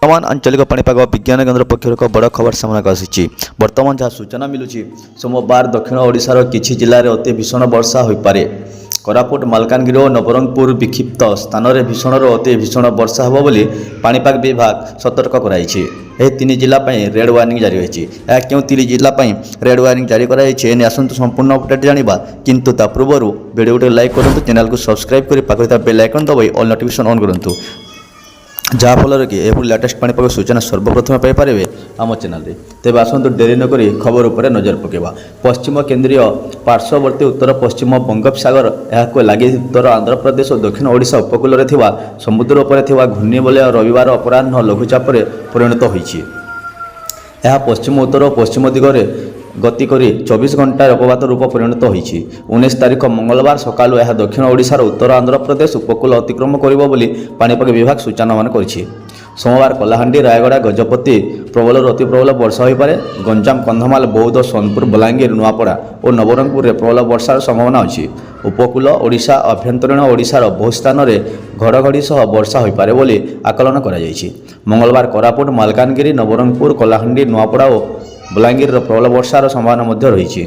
वर्तमान आंचलिक पाणीपाग विज्ञान केन्द्र पक्षर एक बड़ खबर सामना आसी। वर्तमान जहाँ सूचना मिलूँ सोमवार दक्षिण ओडिशार किछि जिले में अति भीषण वर्षा हो पारे। कोरापुट मालकानगिरी और नवरंगपुर विक्षिप्त स्थान में भीषण अति भीषण वर्षा हो बोली पाणीपाग विभाग सतर्क कराई। तीन जिला रेड वार्निंग जारी होती। क्यों तीन जिला रेड वार्निंग जारी कराई आसतु संपूर्ण अपडेट जाना किंतु ता पूर्व वीडियो को लाइक करूँ, चैनल को सब्सक्राइब कर पाखे बेल आइकन दबाई ऑल नोटिफिकेशन ऑन करूँ जहाँफल कि यह लेटेस्ट पाणीपाग सूचना सर्वप्रथम पाइपर आम चैनल रे। तेज आसतु डेरी नक खबर उपर नजर पकेबा। पश्चिम केन्द्रीय पार्श्ववर्ती उत्तर पश्चिम बंगोपसागर यह लगी उत्तर आंध्र प्रदेश और दक्षिण ओडिशा उपकूल में समुद्र उपर घूर्णिबलय रविवार अपराह्न लघुचाप परिणत होइछि। यह पश्चिम उत्तर और पश्चिम दिगरे गति करी 24 घंटा अपवात रूप परिणत होइछि। 19 तारिख मंगलवार सकालु यह दक्षिण ओडिशार उत्तर आंध्र प्रदेश उपकूल अतिक्रम करिबो बोली पाणीपाग विभाग सूचना मान करिछि। सोमवार कलाहांडी रायगड़ा गजपति प्रबल अति प्रबल वर्षा हो पारे। गंजाम कंधमाल बौद्ध सोनपुर बलांगीर नुआपड़ा और नवरंगपुर में प्रबल वर्षार संभावना अच्छी। उपकूल ओडिशा अभ्यंतरीण ओडिशार बहु स्थान में घड़घड़ी सह वर्षा हो पारे बोली आकलन करा जायछि। मंगलवार कोरापुट मालकानगिरी नवरंगपुर कलाहांडी नुआपड़ा और बलांगीर प्रबल वर्षार संभावना रही।